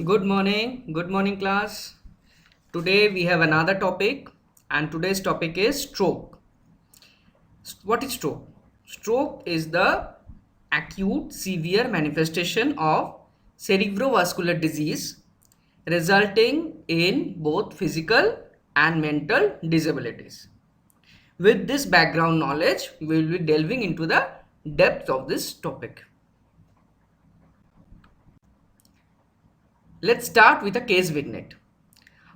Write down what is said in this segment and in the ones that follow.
Good morning, class. Today we have another topic, and today's topic is stroke. What is stroke? Stroke is the acute severe manifestation of cerebrovascular disease resulting in both physical and mental disabilities. With this background knowledge, we will be delving into the depth of this topic. Let's start with a case vignette.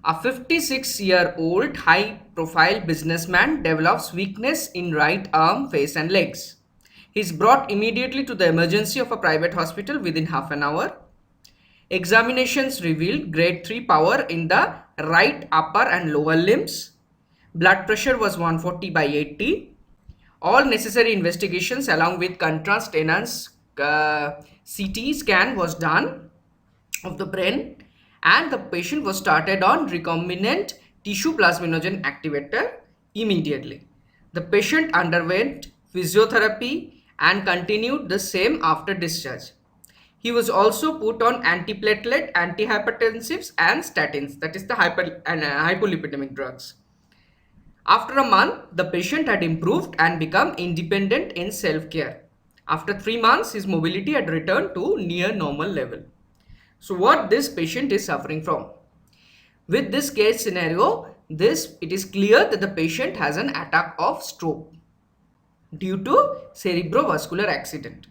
A 56-year-old high-profile businessman develops weakness in right arm, face and legs. He is brought immediately to the emergency of a private hospital within half an hour. Examinations revealed grade 3 power in the right upper and lower limbs. Blood pressure was 140 by 80. All necessary investigations along with contrast enhanced CT scan was done of the brain, and the patient was started on recombinant tissue plasminogen activator immediately. The patient underwent physiotherapy and continued the same after discharge. He was also put on antiplatelet, antihypertensives and statins, that is the hypolipidemic drugs. After a month, the patient had improved and become independent in self-care. After 3 months, his mobility had returned to near normal level. So what this patient is suffering from? With this case scenario, it is clear that the patient has an attack of stroke due to cerebrovascular accident,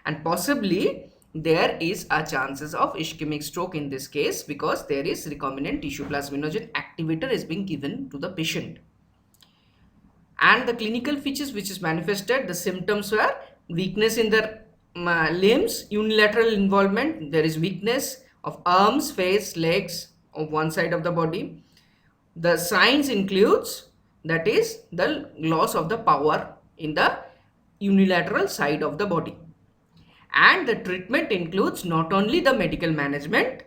and possibly there is a chances of ischemic stroke in this case because there is recombinant tissue plasminogen activator is being given to the patient. And the clinical features which is manifested, the symptoms were weakness in the limbs, unilateral involvement, there is weakness of arms, face, legs of one side of the body. The signs includes, that is the loss of the power in the unilateral side of the body. And the treatment includes not only the medical management,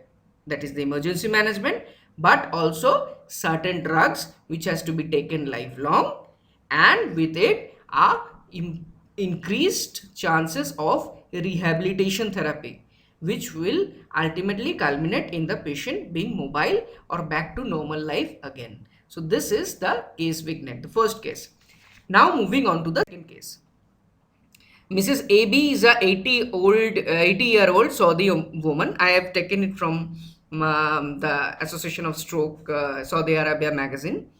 that is the emergency management, but also certain drugs which has to be taken lifelong, and with it are increased chances of rehabilitation therapy, which will ultimately culminate in the patient being mobile or back to normal life again. So this is the case vignette, the first case. Now moving on to the second case. Mrs. AB is a 80-year-old Saudi woman. I have taken it from the Association of Stroke Saudi Arabia magazine.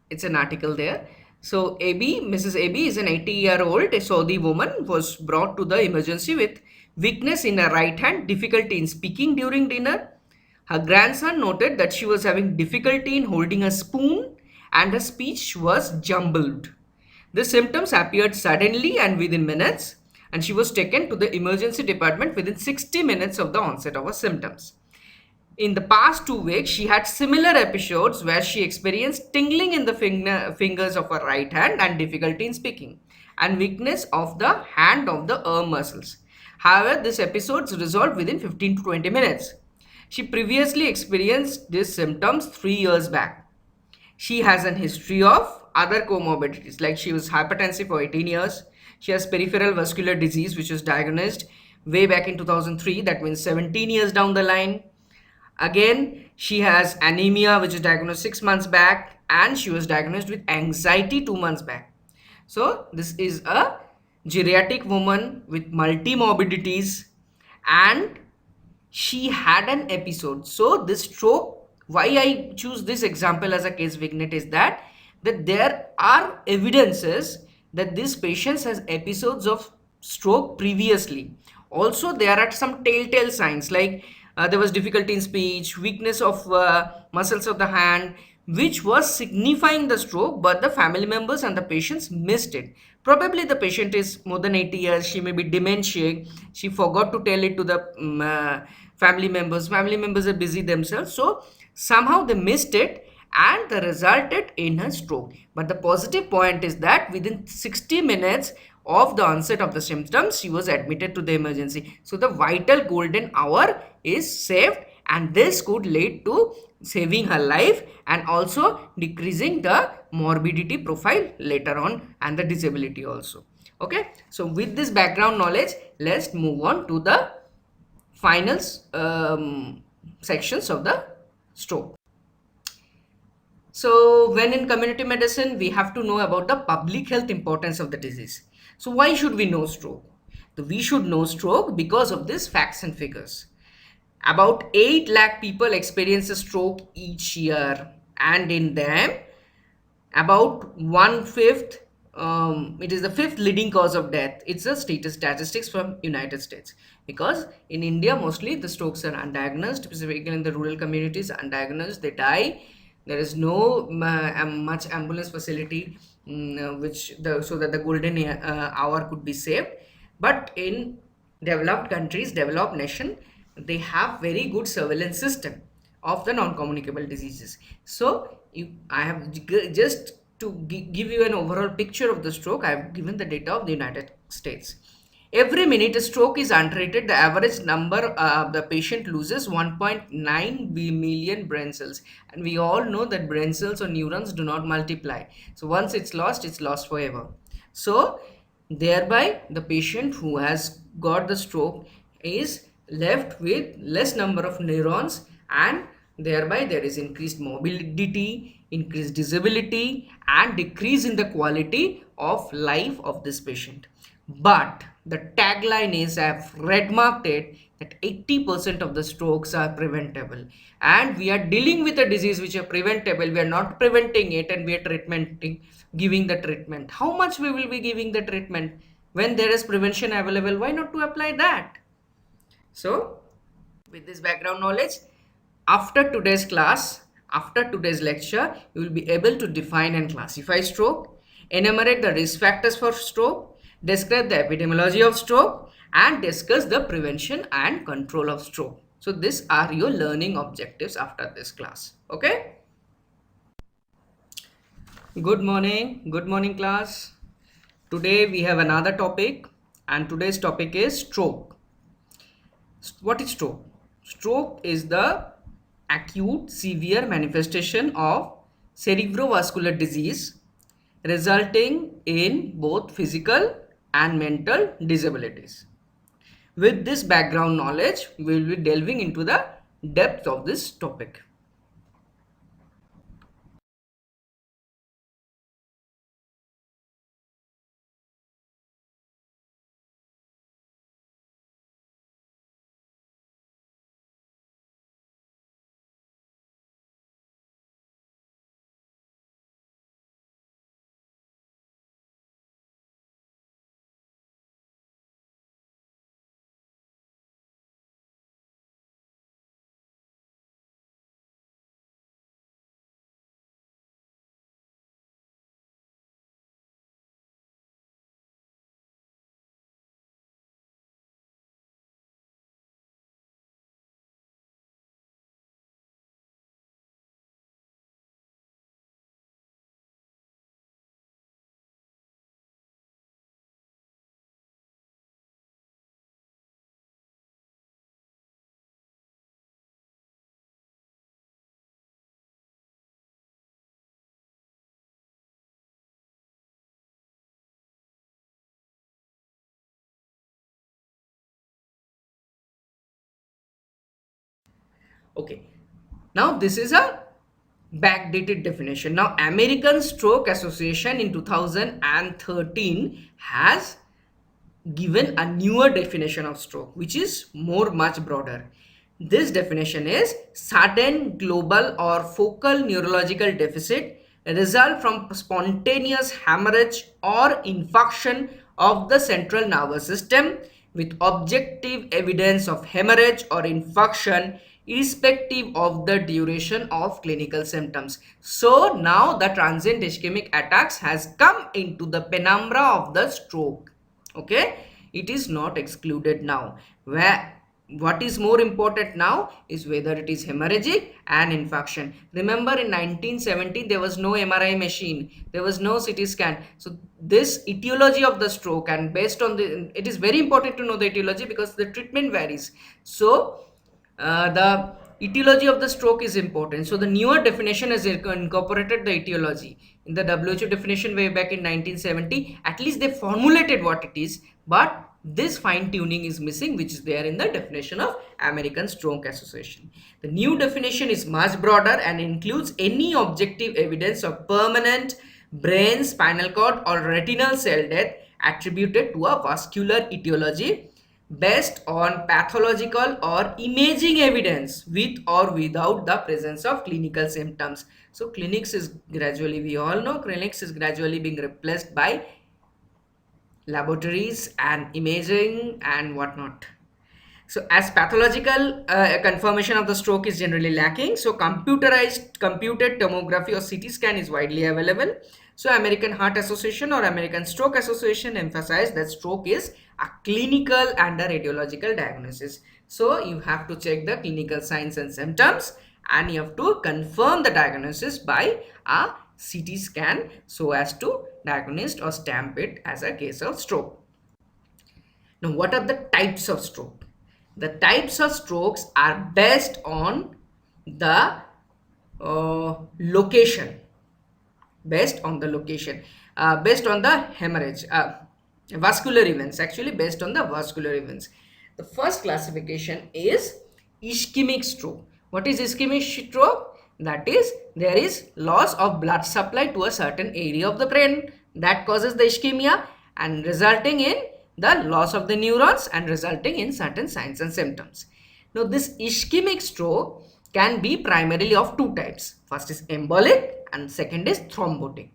It's an article there. So Mrs. AB is an 80-year-old Saudi woman, was brought to the emergency with weakness in her right hand, difficulty in speaking during dinner. Her grandson noted that she was having difficulty in holding a spoon and her speech was jumbled. The symptoms appeared suddenly and within minutes, and she was taken to the emergency department within 60 minutes of the onset of her symptoms. In the past 2 weeks, she had similar episodes where she experienced tingling in the fingers of her right hand and difficulty in speaking, and weakness of the hand of the arm muscles. However, these episodes resolved within 15 to 20 minutes. She previously experienced these symptoms 3 years back. She has an history of other comorbidities, like she was hypertensive for 18 years. She has peripheral vascular disease, which was diagnosed way back in 2003. That means 17 years down the line. Again, she has anemia, which was diagnosed 6 months back, and she was diagnosed with anxiety 2 months back. So this is a geriatric woman with multi-morbidities, and she had an episode. So this stroke, why I choose this example as a case vignette is that there are evidences that this patient has episodes of stroke previously. Also, there are some telltale signs like there was difficulty in speech, weakness of muscles of the hand, which was signifying the stroke, but the family members and the patients missed it. Probably the patient is more than 80 years, she may be dementia, she forgot to tell it to the family members. Family members are busy themselves, so somehow they missed it and that resulted in a stroke. But the positive point is that within 60 minutes of the onset of the symptoms, she was admitted to the emergency. So the vital golden hour is saved, and this could lead to saving her life and also decreasing the morbidity profile later on and the disability also. Okay, so with this background knowledge, let's move on to the finals sections of the stroke. So when in community medicine, we have to know about the public health importance of the disease. So why should we know stroke? We should know stroke because of these facts and figures. About 8 lakh people experience a stroke each year, and in them about one fifth, it is the fifth leading cause of death. It's a status statistics from United States, because in India mostly the strokes are undiagnosed, specifically in the rural communities, undiagnosed, they die. There is no much ambulance facility, which the so that the golden hour could be saved. But in developed countries, developed nation, they have very good surveillance system of the non-communicable diseases. So I have just to give you an overall picture of the stroke, I have given the data of the United States. Every minute a stroke is untreated, the average number the patient loses 1.9 million brain cells, and we all know that brain cells or neurons do not multiply. So once it's lost forever. So thereby the patient who has got the stroke is left with less number of neurons, and thereby there is increased mobility, increased disability, and decrease in the quality of life of this patient. But the tagline is, I've red marked it, that 80% of the strokes are preventable, and we are dealing with a disease which are preventable. We are not preventing it, and we are giving the treatment. How much we will be giving the treatment when there is prevention available? Why not to apply that? So with this background knowledge, after today's class, after today's lecture, you will be able to define and classify stroke, enumerate the risk factors for stroke, describe the epidemiology of stroke, and discuss the prevention and control of stroke. So these are your learning objectives after this class. Okay? Good morning class. Today we have another topic, and today's topic is stroke. What is stroke? Stroke is the acute severe manifestation of cerebrovascular disease resulting in both physical and mental disabilities. With this background knowledge, we will be delving into the depth of this topic. Okay, now this is a backdated definition. Now American Stroke Association in 2013 has given a newer definition of stroke, which is much broader. This definition is sudden global or focal neurological deficit result from spontaneous hemorrhage or infarction of the central nervous system with objective evidence of hemorrhage or infarction irrespective of the duration of clinical symptoms. So now the transient ischemic attacks has come into the penumbra of the stroke. Okay, it is not excluded now. Where what is more important now is whether it is hemorrhagic and infarction. Remember, in 1970 there was no MRI machine, there was no CT scan. So this etiology of the stroke, and based on the, it is very important to know the etiology because the treatment varies. So the etiology of the stroke is important. So the newer definition has incorporated the etiology. In the WHO definition way back in 1970, at least they formulated what it is, but This fine tuning is missing, which is there in the definition of American Stroke Association. The new definition is much broader and includes any objective evidence of permanent brain, spinal cord or retinal cell death attributed to a vascular etiology based on pathological or imaging evidence with or without the presence of clinical symptoms. So clinics is gradually, we all know clinics is gradually being replaced by laboratories and imaging and whatnot. So as pathological confirmation of the stroke is generally lacking, so computed tomography or CT scan is widely available. So American Heart Association or American Stroke Association emphasize that stroke is a clinical and a radiological diagnosis. So you have to check the clinical signs and symptoms and you have to confirm the diagnosis by a CT scan so as to diagnose or stamp it as a case of stroke. Now, what are the types of stroke? The types of strokes are based on the location, based on the hemorrhage, vascular events, actually based on the vascular events. The first classification is ischemic stroke. What is ischemic stroke? That is, there is loss of blood supply to a certain area of the brain that causes the ischemia and resulting in the loss of the neurons and resulting in certain signs and symptoms. Now, this ischemic stroke can be primarily of two types. First is embolic and second is thrombotic.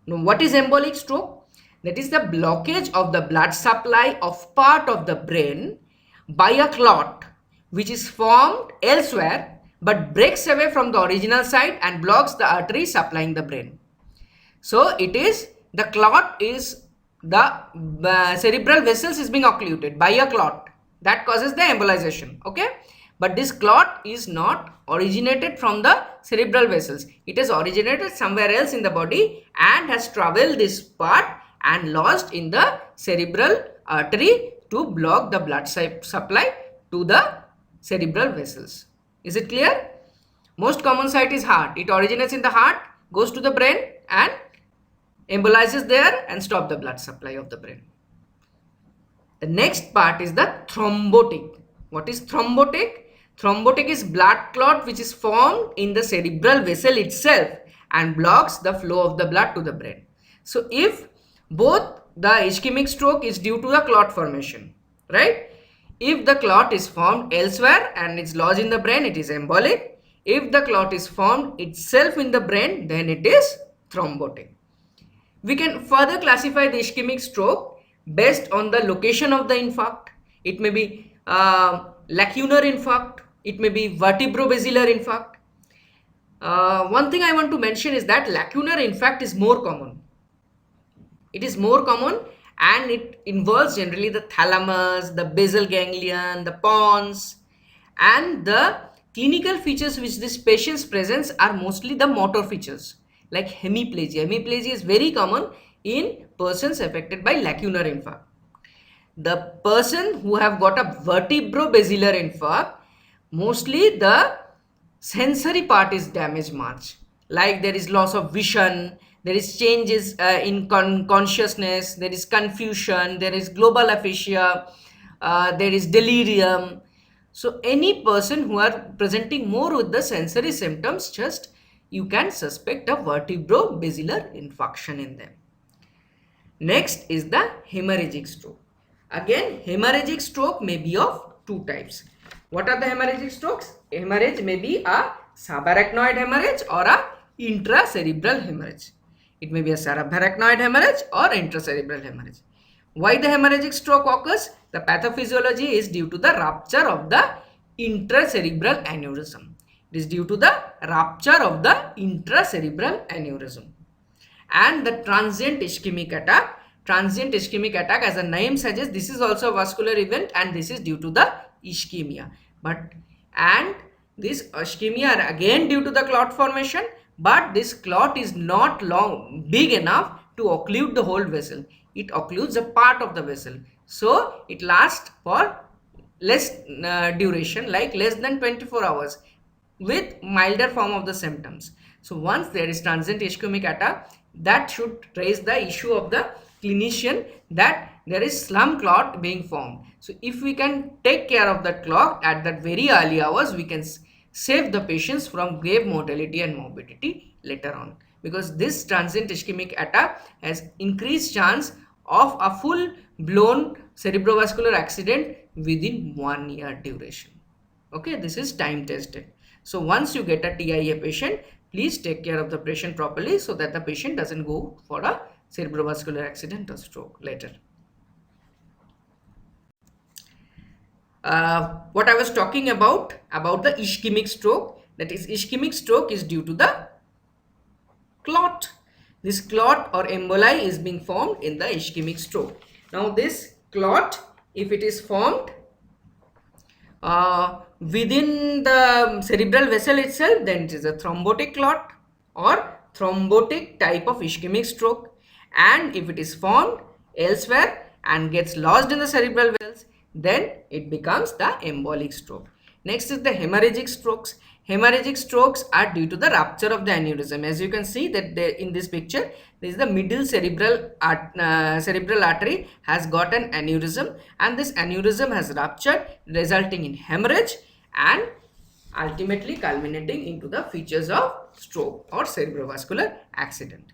Now, what is embolic stroke? That is the blockage of the blood supply of part of the brain by a clot which is formed elsewhere but breaks away from the original site and blocks the artery supplying the brain. So it is, the clot is the cerebral vessels is being occluded by a clot that causes the embolization. Okay, but this clot is not originated from the cerebral vessels. It has originated somewhere else in the body and has traveled this part and lodged in the cerebral artery to block the blood supply to the cerebral vessels. Is it clear? Most common site is heart. It originates in the heart, goes to the brain and embolizes there and stop the blood supply of the brain. The next part is the thrombotic. What is thrombotic? Thrombotic is blood clot which is formed in the cerebral vessel itself and blocks the flow of the blood to the brain. So if both the ischemic stroke is due to the clot formation, right? If the clot is formed elsewhere and it's lodged in the brain, it is embolic. If the clot is formed itself in the brain, then it is thrombotic. We can further classify the ischemic stroke based on the location of the infarct. It may be lacunar infarct. It may be vertebrobasilar infarct. One thing I want to mention is that lacunar infarct is more common. It is more common and it involves generally the thalamus, the basal ganglion, the pons, and the clinical features which this patient's presents are mostly the motor features like hemiplegia. Hemiplegia is very common in persons affected by lacunar infarct. The person who have got a vertebrobasilar infarct, mostly the sensory part is damaged much. Like there is loss of vision, there is changes in consciousness, there is confusion, there is global aphasia, there is delirium. So any person who are presenting more with the sensory symptoms, just you can suspect a vertebrobasilar infarction in them. Next is the hemorrhagic stroke. Again, hemorrhagic stroke may be of two types. What are the hemorrhagic strokes? Hemorrhage may be a subarachnoid hemorrhage or a intracerebral hemorrhage. It may be a subarachnoid hemorrhage or intracerebral hemorrhage. Why the hemorrhagic stroke occurs? The pathophysiology is due to the rupture of the intracerebral aneurysm. It is due to the rupture of the intracerebral aneurysm. And the transient ischemic attack. Transient ischemic attack, as the name suggests, this is also a vascular event and this is due to the ischemia. And this ischemia are again due to the clot formation, but this clot is not big enough to occlude the whole vessel. It occludes a part of the vessel. So it lasts for less duration, like less than 24 hours with milder form of the symptoms. So once there is transient ischemic attack, that should raise the issue of the clinician that there is slum clot being formed. So if we can take care of that clot at that very early hours, we can save the patients from grave mortality and morbidity later on, because this transient ischemic attack has increased chance of a full blown cerebrovascular accident within 1 year duration. Okay, this is time tested. So once you get a TIA patient, please take care of the patient properly so that the patient doesn't go for a cerebrovascular accident or stroke later. What I was talking about the ischemic stroke, that is ischemic stroke is due to the clot. This clot or emboli is being formed in the ischemic stroke. Now this clot, if it is formed within the cerebral vessel itself, then it is a thrombotic clot or thrombotic type of ischemic stroke. And if it is formed elsewhere and gets lodged in the cerebral vessels, then it becomes the embolic stroke. Next is the hemorrhagic strokes. Hemorrhagic strokes are due to the rupture of the aneurysm. As you can see that in this picture, this is the middle cerebral artery has got an aneurysm, and this aneurysm has ruptured, resulting in hemorrhage and ultimately culminating into the features of stroke or cerebrovascular accident.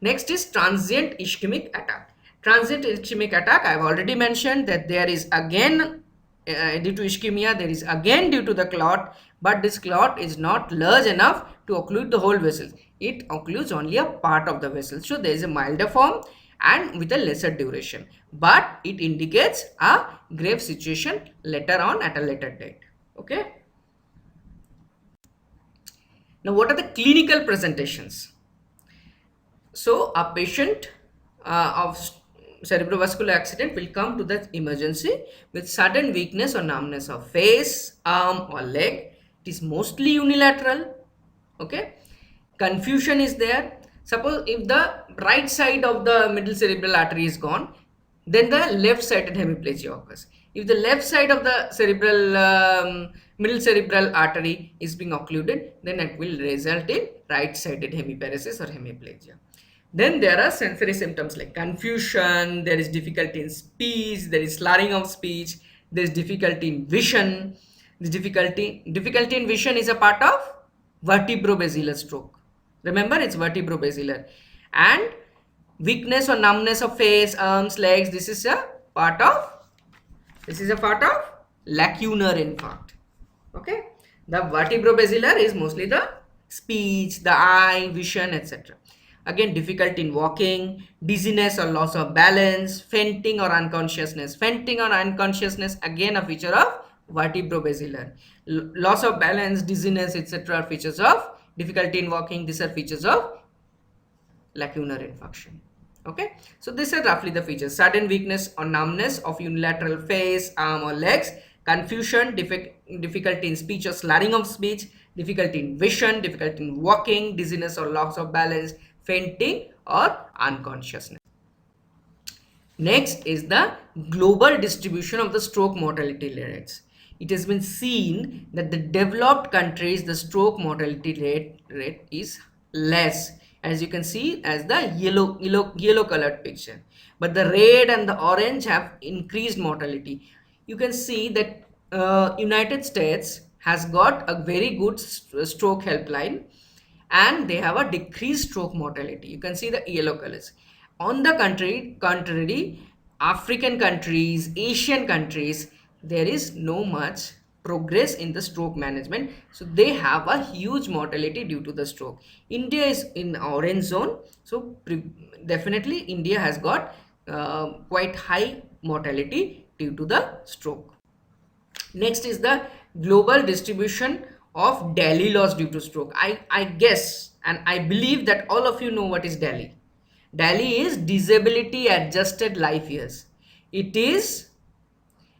Next is transient ischemic attack. Transient ischemic attack, I have already mentioned that there is again due to ischemia, there is again due to the clot, but this clot is not large enough to occlude the whole vessel. It occludes only a part of the vessel. So there is a milder form and with a lesser duration, but it indicates a grave situation later on at a later date. Okay. Now what are the clinical presentations? So a patient of cerebrovascular accident will come to the emergency with sudden weakness or numbness of face, arm or leg. It is mostly unilateral. Okay. Confusion is there. Suppose if the right side of the middle cerebral artery is gone, then the left sided hemiplegia occurs. If the left side of the middle cerebral artery is being occluded, then it will result in right sided hemiparesis or hemiplegia. Then there are sensory symptoms like confusion, there is difficulty in speech, there is slurring of speech, there is difficulty in vision. The difficulty in vision is a part of vertebrobasilar stroke. Remember, it's vertebrobasilar. And weakness or numbness of face, arms, legs, this is a part of lacunar infarct. Okay, the vertebrobasilar is mostly the speech, the eye, vision, etc. Again, difficulty in walking, dizziness or loss of balance, fainting or unconsciousness. Fainting or unconsciousness, again a feature of vertebrobasilar. Loss of balance, dizziness, etc. are features of difficulty in walking. These are features of lacunar infarction. Okay, so these are roughly the features: sudden weakness or numbness of unilateral face, arm or legs, confusion, difficulty in speech or slurring of speech, difficulty in vision, difficulty in walking, dizziness or loss of balance, fainting or unconsciousness. Next is the global distribution of the stroke mortality rates. It has been seen that the developed countries, the stroke mortality rate is less, as you can see as the yellow colored picture, but the red and the orange have increased mortality. You can see that United States has got a very good stroke helpline, and they have a decreased stroke mortality. You can see the yellow colors. On the contrary, African countries, Asian countries, there is no much progress in the stroke management, so they have a huge mortality due to the stroke. India is in orange zone, so definitely India has got quite high mortality due to the stroke. Next is the global distribution of DALY loss due to stroke. I guess and I believe that all of you know what is DALY. DALY is disability adjusted life years. It is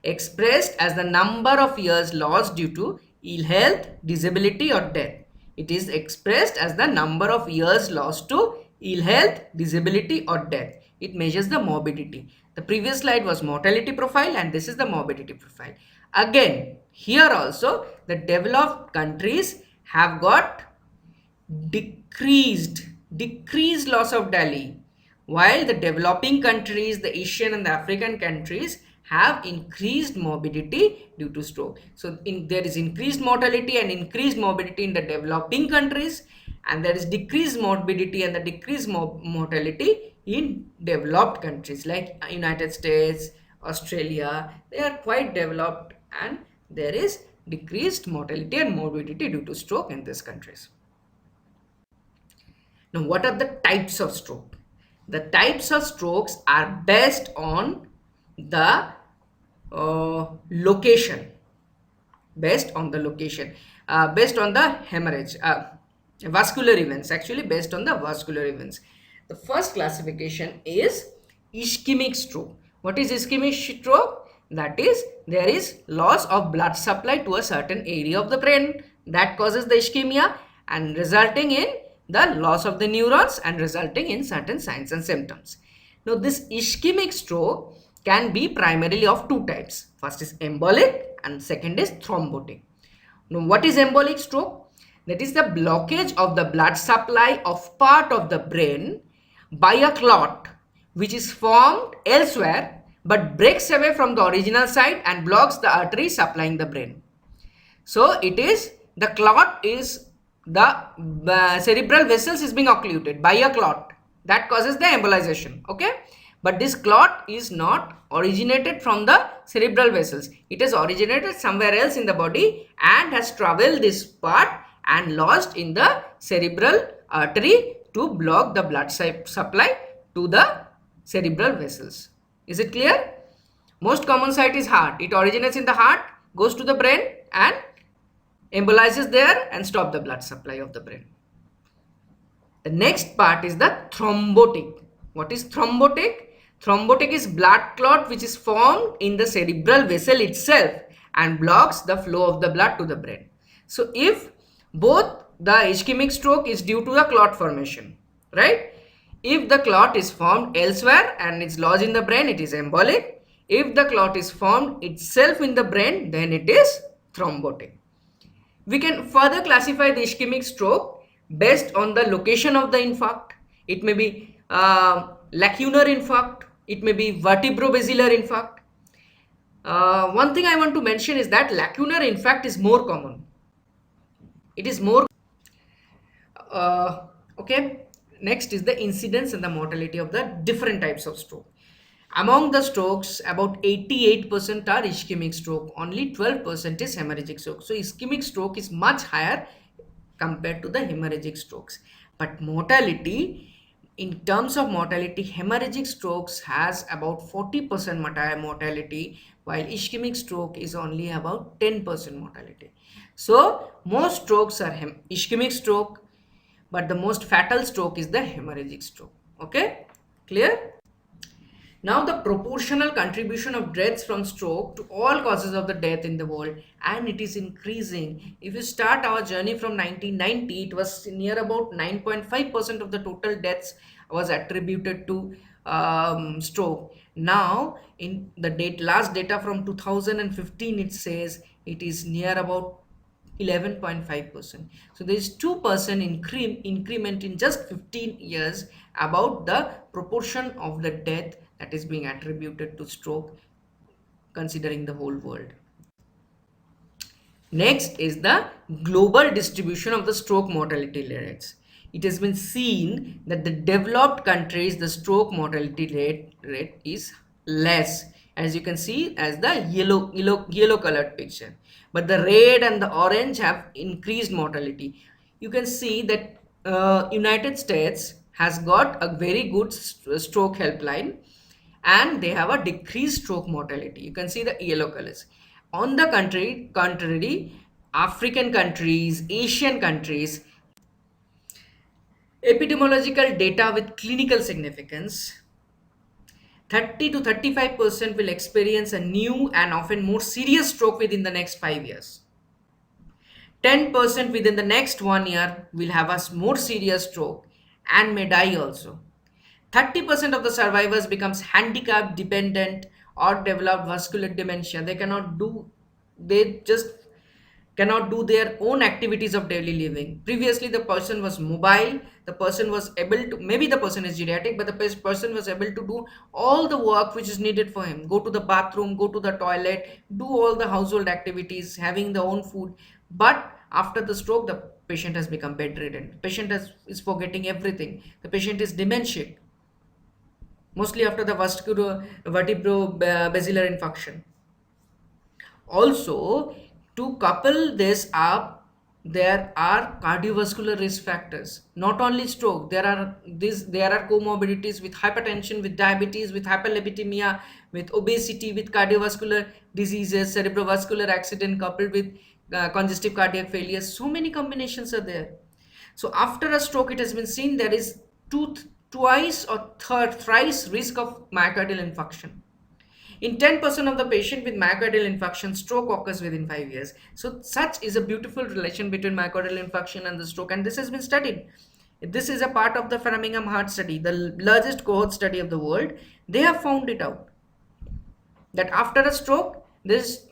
expressed as the number of years lost due to ill health, disability or death. It is expressed as the number of years lost to ill health, disability or death. It measures the morbidity. The previous slide was mortality profile and this is the morbidity profile. Again, here also the developed countries have got decreased loss of DALY, while the developing countries, the Asian and the African countries, have increased morbidity due to stroke. So there is increased mortality and increased morbidity in the developing countries, and there is decreased morbidity and the decreased mortality in developed countries like United States, Australia. They are quite developed, and there is decreased mortality and morbidity due to stroke in these countries. Now, what are the types of stroke? The types of strokes are based on the location, based on the location, based on the hemorrhage, vascular events, actually based on the vascular events. The first classification is ischemic stroke. What is ischemic stroke? That is, there is loss of blood supply to a certain area of the brain that causes the ischemia and resulting in the loss of the neurons and resulting in certain signs and symptoms. Now, this ischemic stroke can be primarily of two types. First is embolic and second is thrombotic. Now, what is embolic stroke? That is the blockage of the blood supply of part of the brain by a clot which is formed elsewhere but breaks away from the original site and blocks the artery supplying the brain. So it is, the clot is the cerebral vessels is being occluded by a clot that causes the embolization. Okay, but this clot is not originated from the cerebral vessels. It is originated somewhere else in the body and has traveled this part and lodged in the cerebral artery to block the blood supply to the cerebral vessels. Is it clear? Most common site is heart. It originates in the heart, goes to the brain and embolizes there and stop the blood supply of the brain. The next part is the thrombotic. What is thrombotic? Thrombotic is blood clot which is formed in the cerebral vessel itself and blocks the flow of the blood to the brain. So if both the ischemic stroke is due to the clot formation, right? If the clot is formed elsewhere and it's lodged in the brain, it is embolic. If the clot is formed itself in the brain, then it is thrombotic. We can further classify the ischemic stroke based on the location of the infarct. It may be lacunar infarct, it may be vertebrobasilar infarct. One thing I want to mention is that lacunar infarct is more common. It is more okay. Next is the incidence and the mortality of the different types of stroke. Among the strokes, about 88% are ischemic stroke, only 12% is hemorrhagic stroke. So ischemic stroke is much higher compared to the hemorrhagic strokes. But mortality, in terms of mortality, hemorrhagic strokes has about 40% mortality, while ischemic stroke is only about 10% mortality. So most strokes are ischemic stroke, but the most fatal stroke is the hemorrhagic stroke. Okay, clear? Now the proportional contribution of deaths from stroke to all causes of the death in the world, and it is increasing. If you start our journey from 1990, it was near about 9.5% of the total deaths was attributed to stroke. Now in the last data from 2015, it says it is near about 11.5%. So there is 2% increment in just 15 years about the proportion of the death that is being attributed to stroke considering the whole world. Next is the global distribution of the stroke mortality rates. It has been seen that the developed countries, the stroke mortality rate is less, as you can see as the yellow colored picture, but the red and the orange have increased mortality. You can see that United States has got a very good stroke helpline and they have a decreased stroke mortality. You can see the yellow colors. On the contrary, African countries, Asian countries, epidemiological data with clinical significance, 30 to 35% will experience a new and often more serious stroke within the next 5 years. 10% within the next 1 year will have a more serious stroke and may die also. 30% of the survivors becomes handicapped, dependent, or develop vascular dementia. They cannot do, they just cannot do their own activities of daily living. Previously, the person was mobile, the person was able to, maybe the person is geriatric, but the person was able to do all the work which is needed for him. Go to the bathroom, go to the toilet, do all the household activities, having their own food. But after the stroke, the patient has become bedridden. The patient is forgetting everything. The patient is dementia, mostly after the vertebro-basilar infarction. Also, to couple this up, there are cardiovascular risk factors. Not only stroke, there are comorbidities with hypertension, with diabetes, with hyperlipidemia, with obesity, with cardiovascular diseases, cerebrovascular accident coupled with congestive cardiac failure. So many combinations are there. So after a stroke, it has been seen there is twice or thrice risk of myocardial infarction. In 10% of the patient with myocardial infarction, stroke occurs within 5 years. So such is a beautiful relation between myocardial infarction and the stroke, and this has been studied. This is a part of the Framingham Heart Study, the largest cohort study of the world. They have found it out that after a stroke, there's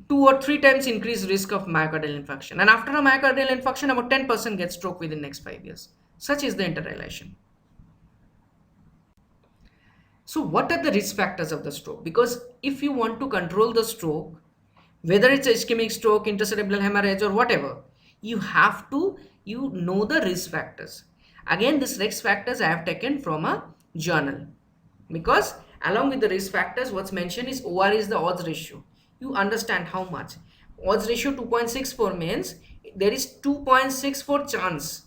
2 or 3 times increased risk of myocardial infarction, and after a myocardial infarction, about 10% get stroke within next 5 years. Such is the interrelation. So, what are the risk factors of the stroke? Because if you want to control the stroke, whether it's ischemic stroke, intracerebral hemorrhage, or whatever, you know the risk factors. Again, these risk factors I have taken from a journal, because along with the risk factors, what's mentioned is OR is the odds ratio. You understand how much odds ratio 2.64 means there is 2.64 chance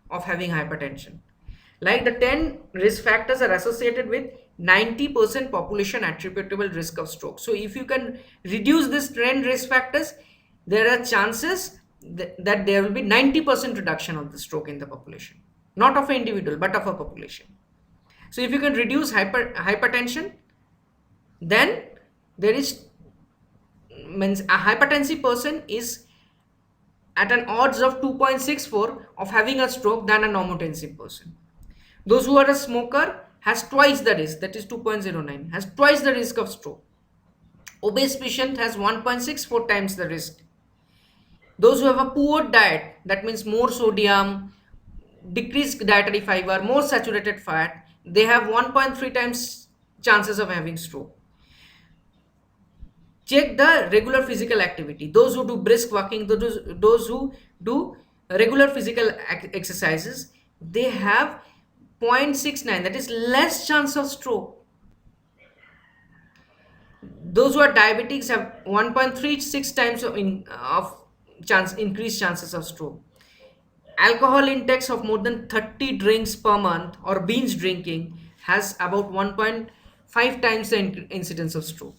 of having hypertension. Like the 10 risk factors are associated with 90% population attributable risk of stroke. So if you can reduce this 10 risk factors, there are chances that there will be 90% reduction of the stroke in the population. Not of an individual, but of a population. So if you can reduce hypertension, then there is, means a hypertensive person is at an odds of 2.64 of having a stroke than a normotensive person. Those who are a smoker has twice the risk, that is 2.09, has twice the risk of stroke. Obese patient has 1.64 times the risk. Those who have a poor diet, that means more sodium, decreased dietary fiber, more saturated fat, they have 1.3 times chances of having stroke. Check the regular physical activity. Those who do brisk walking, those who do regular physical exercises, they have 0.69, that is less chance of stroke. Those who are diabetics have 1.36 times of chance increased chances of stroke. Alcohol intakes of more than 30 drinks per month or binge drinking has about 1.5 times the incidence of stroke.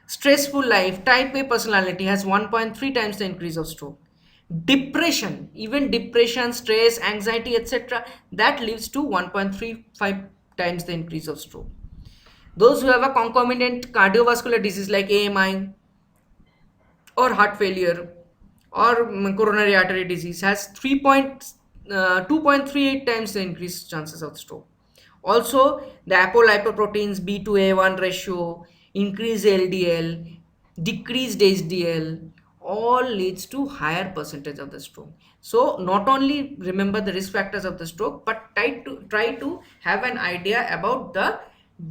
Stressful life, type A personality has 1.3 times the increase of stroke. Depression, even depression, stress, anxiety, etc., that leads to 1.35 times the increase of stroke. Those who have a concomitant cardiovascular disease like AMI or heart failure or coronary artery disease has 2.38 times the increased chances of stroke. Also, the apolipoproteins B to A1 ratio, increased LDL, decreased HDL, all leads to higher percentage of the stroke. So not only remember the risk factors of the stroke, but try to have an idea about the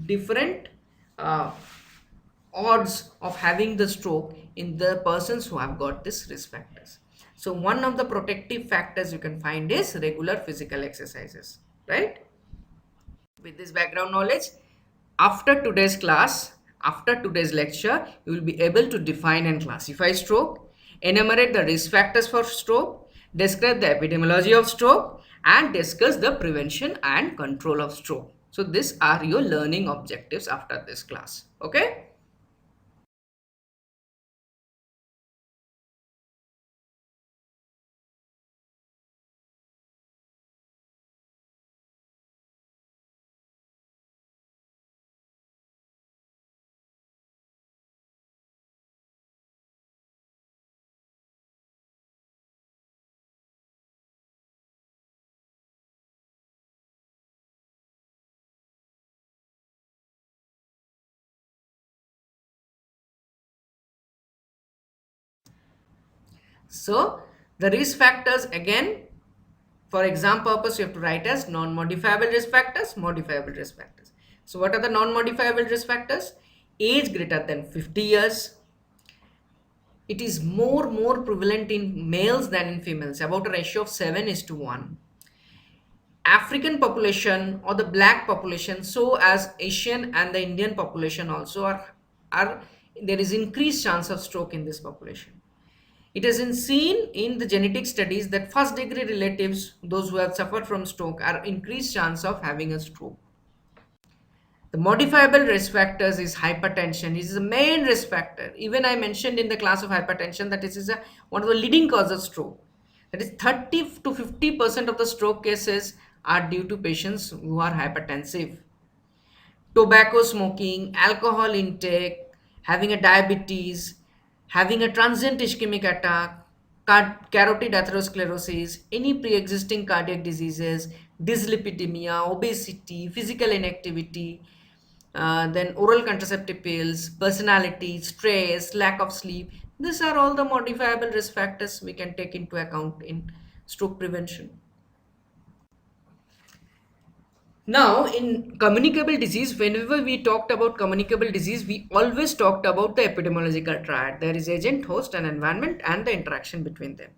different uh, odds of having the stroke in the persons who have got these risk factors. So one of the protective factors you can find is regular physical exercises, right? With this background knowledge, after today's class, after today's lecture, you will be able to define and classify stroke, enumerate the risk factors for stroke, describe the epidemiology of stroke, and discuss the prevention and control of stroke. So these are your learning objectives after this class. Okay? So the risk factors, again, for exam purpose, you have to write as non-modifiable risk factors, modifiable risk factors. So what are the non-modifiable risk factors? Age greater than 50 years. It is more prevalent in males than in females, about a ratio of 7 is to 1. African population or the black population, so as Asian and the Indian population also are there is increased chance of stroke in this population. It has been seen in the genetic studies that first degree relatives, those who have suffered from stroke, are increased chance of having a stroke. The modifiable risk factors is hypertension. This is the main risk factor. Even I mentioned in the class of hypertension that this is one of the leading cause of stroke. That is 30 to 50% of the stroke cases are due to patients who are hypertensive. Tobacco smoking, alcohol intake, having a diabetes, having a transient ischemic attack, carotid atherosclerosis, any pre-existing cardiac diseases, dyslipidemia, obesity, physical inactivity, then oral contraceptive pills, personality, stress, lack of sleep. These are all the modifiable risk factors we can take into account in stroke prevention. Now, in communicable disease, whenever we talked about communicable disease, we always talked about the epidemiological triad. There is agent, host, and environment, and the interaction between them.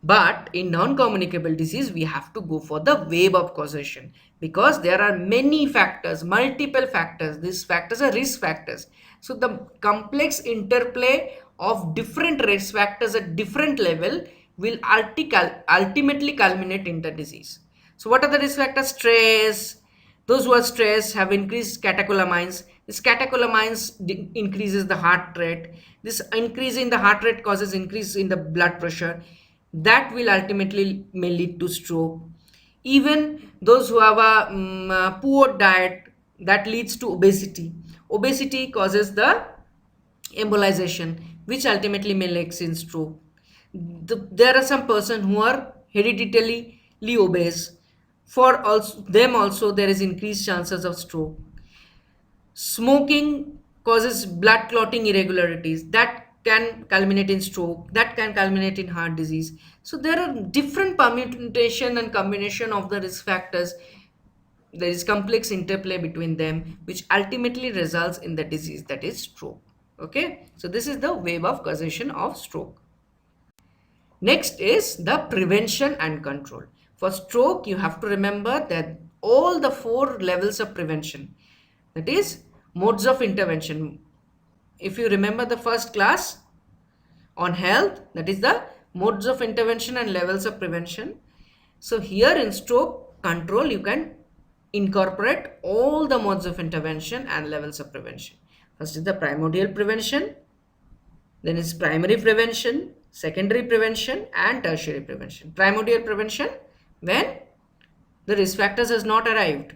But in non-communicable disease, we have to go for the wave of causation because there are many factors, multiple factors. These factors are risk factors. So the complex interplay of different risk factors at different level will ultimately culminate in the disease. So what are the risk factors? Stress. Those who are stressed have increased catecholamines. This catecholamines increases the heart rate. This increase in the heart rate causes increase in the blood pressure. That will ultimately may lead to stroke. Even those who have a poor diet, that leads to obesity. Obesity causes the embolization, which ultimately may lead in stroke. There are some persons who are hereditarily obese. For also them also there is increased chances of stroke. Smoking causes blood clotting irregularities that can culminate in stroke, that can culminate in heart disease. So there are different permutation and combination of the risk factors. There is complex interplay between them, which ultimately results in the disease, that is stroke. Okay, so this is the wave of causation of stroke. Next is the prevention and control. For stroke, you have to remember that all the four levels of prevention, that is modes of intervention. If you remember the first class on health, that is the modes of intervention and levels of prevention. So here in stroke control, you can incorporate all the modes of intervention and levels of prevention. First is the primordial prevention, then is primary prevention, secondary prevention, and tertiary prevention. Primordial prevention, when the risk factors has not arrived.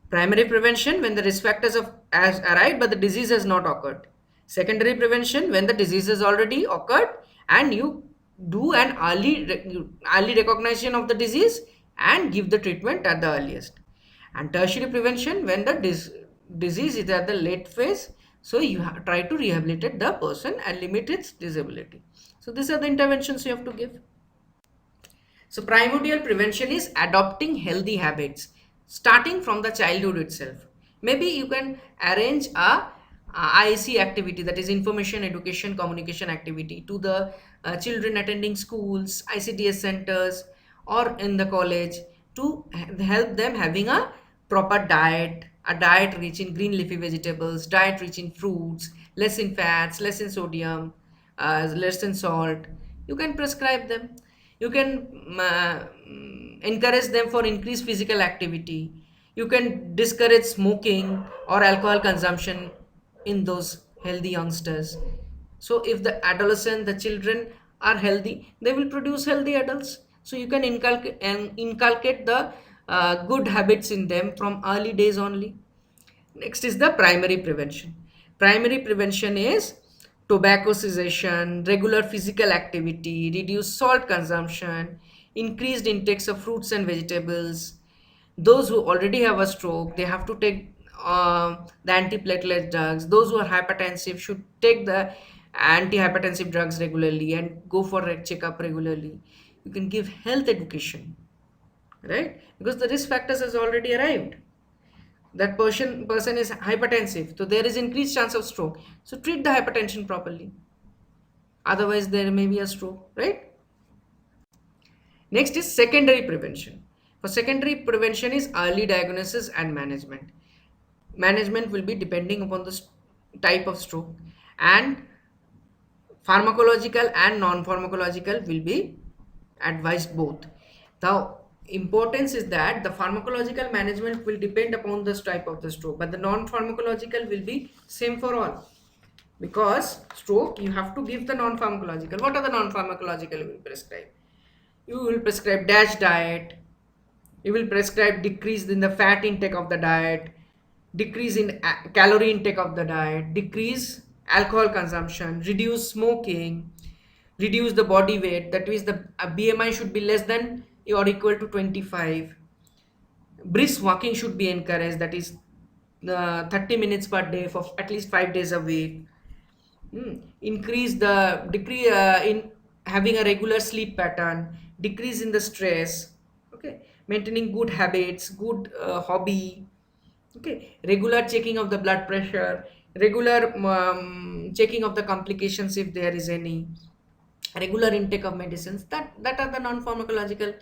Primary prevention, when the risk factors has arrived but the disease has not occurred. Secondary prevention, when the disease has already occurred and you do an early recognition of the disease and give the treatment at the earliest. And tertiary prevention, when the disease is at the late phase, so you try to rehabilitate the person and limit its disability. So these are the interventions you have to give. So primordial prevention is adopting healthy habits starting from the childhood itself. Maybe you can arrange a IC activity, that is information education communication activity, to the children attending schools, ICDS centers, or in the college, to help them having a proper diet, a diet rich in green leafy vegetables, diet rich in fruits, less in fats, less in sodium, less in salt. You can prescribe them. You can encourage them for increased physical activity. You can discourage smoking or alcohol consumption in those healthy youngsters. So if the adolescent, the children are healthy, they will produce healthy adults. So you can inculcate the good habits in them from early days only. Next is the primary prevention. Primary prevention is tobacco cessation, regular physical activity, reduced salt consumption, increased intakes of fruits and vegetables. Those who already have a stroke, they have to take the antiplatelet drugs. Those who are hypertensive should take the antihypertensive drugs regularly and go for a checkup regularly. You can give health education, right? Because the risk factors has already arrived. That person is hypertensive, so there is increased chance of stroke. So treat the hypertension properly. Otherwise, there may be a stroke, right? Next is secondary prevention. For secondary prevention is early diagnosis and management. Management will be depending upon the type of stroke, and pharmacological and non-pharmacological will be advised both. The importance is that the pharmacological management will depend upon the type of the stroke, but the non-pharmacological will be same for all. Because stroke, you have to give the non-pharmacological. What are the non-pharmacological you will prescribe? You will prescribe DASH diet. You will prescribe decrease in the fat intake of the diet, decrease in calorie intake of the diet, decrease alcohol consumption, reduce smoking, reduce the body weight. That means the BMI should be less than or equal to 25. Brisk walking should be encouraged. That is 30 minutes per day for at least 5 days a week. Increase the decrease in having a regular sleep pattern, decrease in the stress, okay, maintaining good habits, good hobby, okay, regular checking of the blood pressure, regular checking of the complications if there is any, regular intake of medicines. That are the non-pharmacological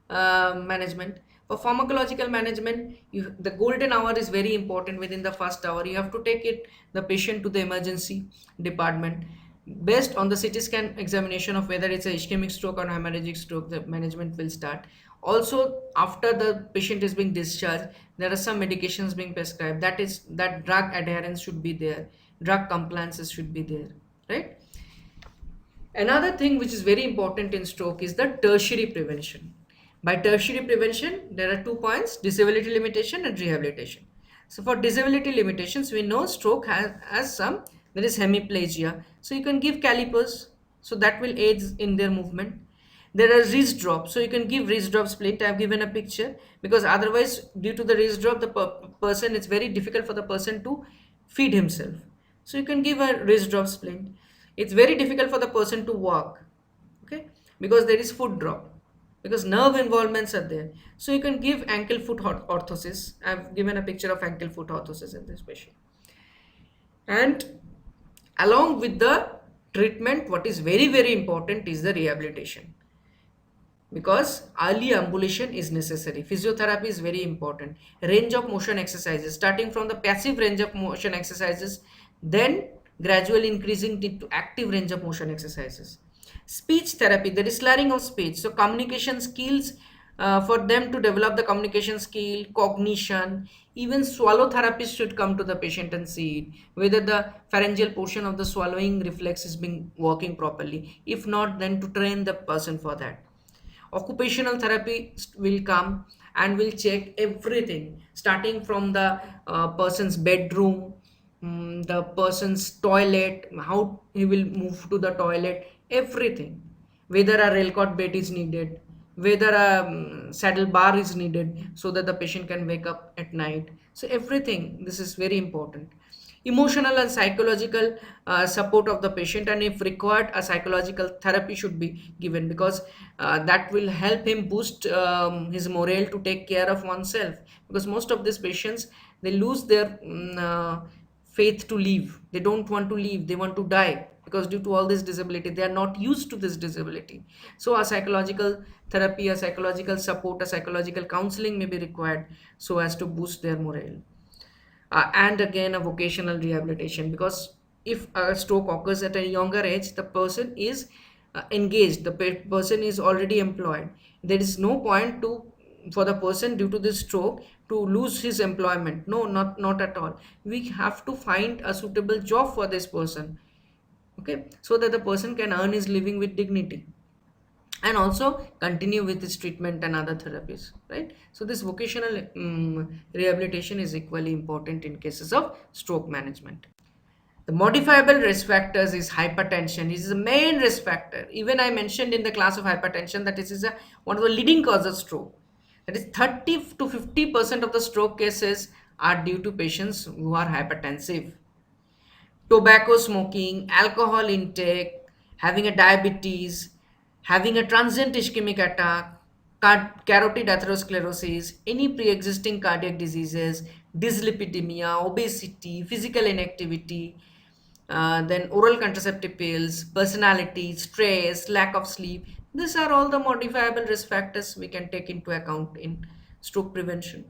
management. For pharmacological management, the golden hour is very important. Within the first hour you have to take the patient to the emergency department. Based on the CT scan examination of whether it's a ischemic stroke or hemorrhagic stroke, the management will start. Also, after the patient is being discharged, there are some medications being prescribed. That is, that drug adherence should be there, drug compliances should be there, right? Another thing which is very important in stroke is the tertiary prevention. By tertiary prevention, there are 2 points: disability limitation and rehabilitation. So for disability limitations, we know stroke has some, there is hemiplegia. So you can give calipers, so that will aid in their movement. There are wrist drops, so you can give wrist drop splint. I have given a picture because otherwise, due to the wrist drop, the person, it's very difficult for the person to feed himself. So you can give a wrist drop splint. It's very difficult for the person to walk, okay, because there is foot drop, because nerve involvements are there. So you can give ankle foot orthosis. I've given a picture of ankle foot orthosis in this patient. And along with the treatment, what is very, very important is the rehabilitation, because early ambulation is necessary. Physiotherapy is very important. Range of motion exercises, starting from the passive range of motion exercises, then gradually increasing to active range of motion exercises. Speech therapy, there is slurring of speech, so communication skills, for them to develop the communication skill, cognition. Even swallow therapist should come to the patient and see it, whether the pharyngeal portion of the swallowing reflex is being working properly. If not, then to train the person for that. Occupational therapy will come and will check everything, starting from the person's bedroom, the person's toilet, how he will move to the toilet, everything, whether a railcot bed is needed, whether a saddle bar is needed so that the patient can wake up at night. So everything, this is very important. Emotional and psychological support of the patient, and if required, a psychological therapy should be given, because that will help him boost his morale to take care of oneself. Because most of these patients, they lose their faith to live. They don't want to live, they want to die, because due to all this disability, they are not used to this disability. So a psychological therapy, a psychological support, a psychological counseling may be required, so as to boost their morale. And again, a vocational rehabilitation, because if a stroke occurs at a younger age, the person is engaged, the person is already employed. There is no point to, for the person due to this stroke, to lose his employment. No, not at all. We have to find a suitable job for this person, okay, so that the person can earn his living with dignity and also continue with this treatment and other therapies, right? So this vocational rehabilitation is equally important in cases of stroke management. The modifiable risk factors is hypertension. This is the main risk factor. Even I mentioned in the class of hypertension that this is one of the leading causes of stroke. That is 30 to 50% of the stroke cases are due to patients who are hypertensive. tobacco smoking, alcohol intake, having a diabetes, having a transient ischemic attack, carotid atherosclerosis, any pre-existing cardiac diseases, dyslipidemia, obesity, physical inactivity, then oral contraceptive pills, personality, stress, lack of sleep. These are all the modifiable risk factors we can take into account in stroke prevention.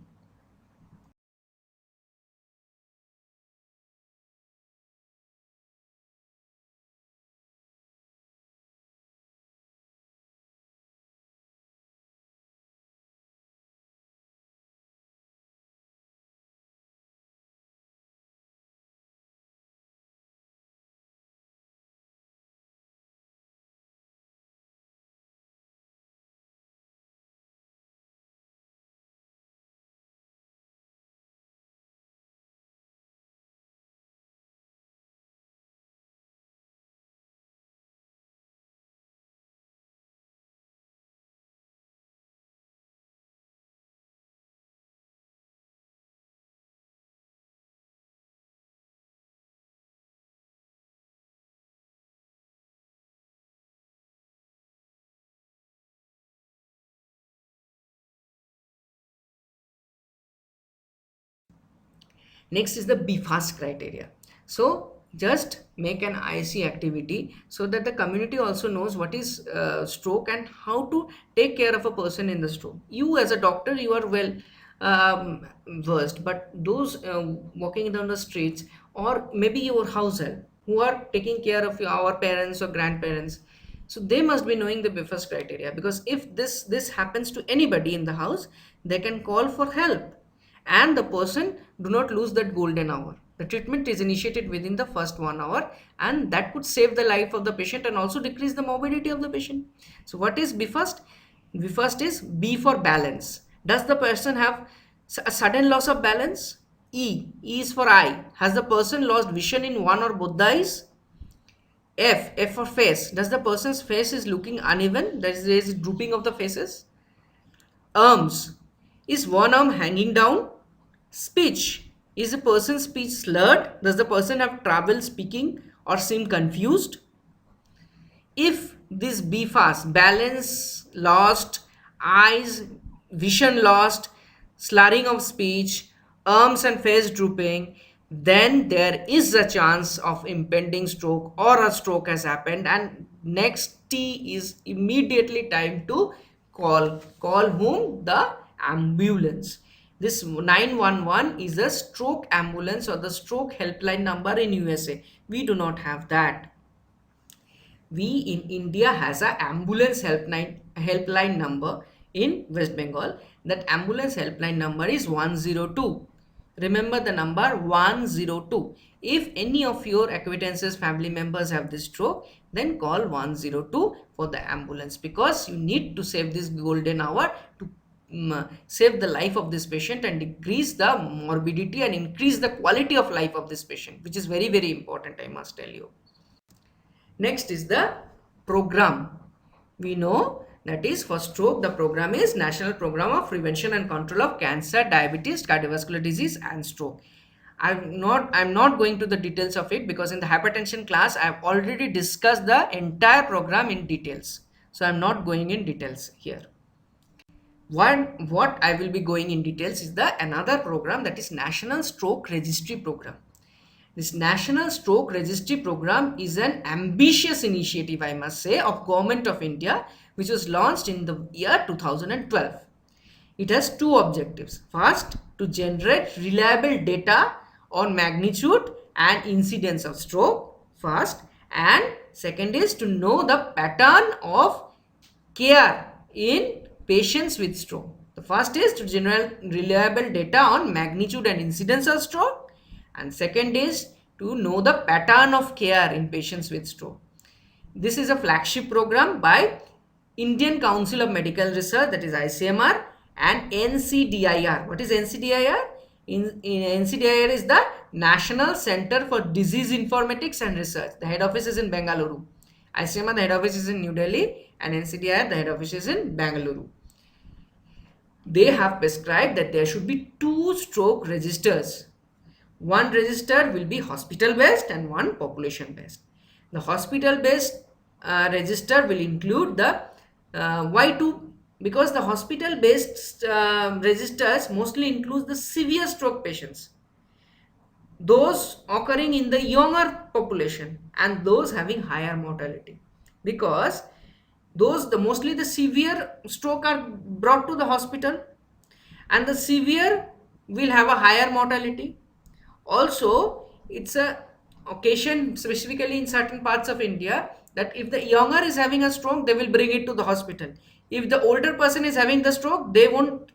Next is the be fast criteria. So just make an IC activity so that the community also knows what is stroke and how to take care of a person in the stroke. You as a doctor, you are well versed, but those walking down the streets or maybe your house help who are taking care of our parents or grandparents, so they must be knowing the BIFAS criteria, because if this happens to anybody in the house, they can call for help and the person do not lose that golden hour. The treatment is initiated within the first 1 hour, and that could save the life of the patient and also decrease the morbidity of the patient. So what is BFAST? BFAST is B for balance. Does the person have a sudden loss of balance? E is for eye. Has the person lost vision in one or both the eyes? F for face. Does the person's face is looking uneven? There is drooping of the faces. Arms. Is one arm hanging down? Speech. Is the person's speech slurred? Does the person have trouble speaking or seem confused? If this be fast, balance lost, eyes, vision lost, slurring of speech, arms and face drooping, then there is a chance of impending stroke or a stroke has happened, and next T is immediately time to call whom? The ambulance. This 911 is a stroke ambulance or the stroke helpline number in USA. We do not have that. We in India has a ambulance helpline number in West Bengal. That ambulance helpline number is 102. Remember the number 102. If any of your acquaintances, family members have this stroke, then call 102 for the ambulance, because you need to save this golden hour to save the life of this patient and decrease the morbidity and increase the quality of life of this patient, which is very, very important, I must tell you. Next is the program. We know that is for stroke, the program is National Program of Prevention and Control of Cancer, Diabetes, Cardiovascular Disease and Stroke. I'm not going to the details of it, because in the hypertension class I have already discussed the entire program in details. So I'm not going in details here. What I will be going in details is the another program, that is National Stroke Registry Program. This National Stroke Registry Program is an ambitious initiative, I must say, of Government of India, which was launched in the year 2012. It has two objectives. First, to generate reliable data on magnitude and incidence of stroke, first, and second is to know the pattern of care in patients with stroke. The first is to generate reliable data on magnitude and incidence of stroke, and second is to know the pattern of care in patients with stroke. This is a flagship program by Indian Council of Medical Research, that is ICMR, and NCDIR. What is NCDIR? In NCDIR is the National Center for Disease Informatics and Research. The head office is in Bengaluru. ICMR, the head office is in New Delhi, and NCDIR, the head office is in Bengaluru. They have prescribed that there should be 2 stroke registers, One register will be hospital based and one population based. The hospital based register will include the Y2, because the hospital based registers mostly includes the severe stroke patients, those occurring in the younger population and those having higher mortality, because those the mostly the severe stroke are brought to the hospital, and the severe will have a higher mortality. Also, it's a occasion specifically in certain parts of India that if the younger is having a stroke, they will bring it to the hospital. If the older person is having the stroke, they won't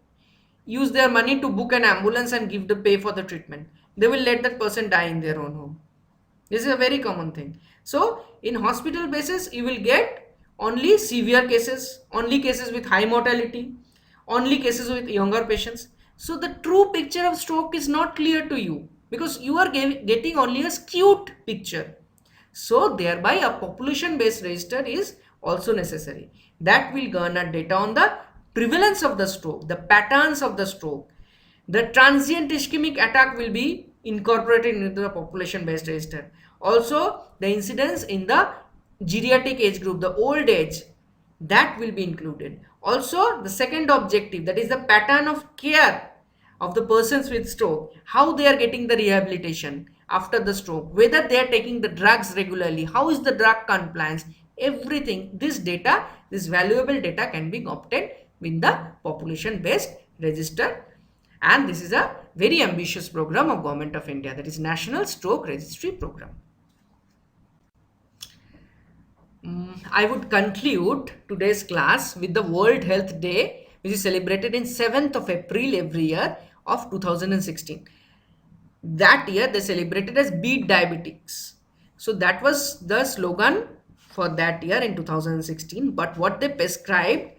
use their money to book an ambulance and give the pay for the treatment. They will let that person die in their own home. This is a very common thing. So in hospital basis, you will get only severe cases, only cases with high mortality, only cases with younger patients. So the true picture of stroke is not clear to you because you are getting only a skewed picture. So thereby a population based register is also necessary. That will garner data on the prevalence of the stroke, the patterns of the stroke. The transient ischemic attack will be incorporated into the population based register. Also the incidence in the geriatric age group, the old age, that will be included. Also the second objective, that is the pattern of care of the persons with stroke, how they are getting the rehabilitation after the stroke, whether they are taking the drugs regularly, how is the drug compliance, everything. This data, this valuable data can be obtained with the population based register, and this is a very ambitious program of Government of India, that is National Stroke Registry Program. I would conclude today's class with the World Health Day, which is celebrated in 7th of April every year of 2016. That year they celebrated as Beat Diabetics. So that was the slogan for that year in 2016. But what they prescribed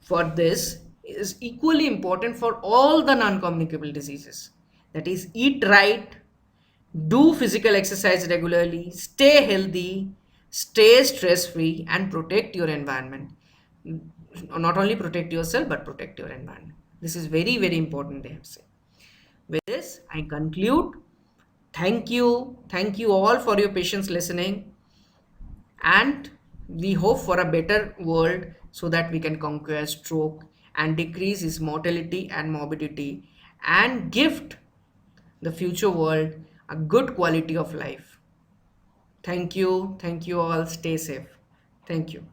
for this is equally important for all the non-communicable diseases. That is, eat right, do physical exercise regularly, stay healthy, stay stress free, and protect your environment. Not only protect yourself, but protect your environment. This is very, very important, they have said. With this, I conclude. Thank you. Thank you all for your patience listening. And we hope for a better world so that we can conquer stroke and decrease its mortality and morbidity and gift the future world a good quality of life. Thank you. Thank you all. Stay safe. Thank you.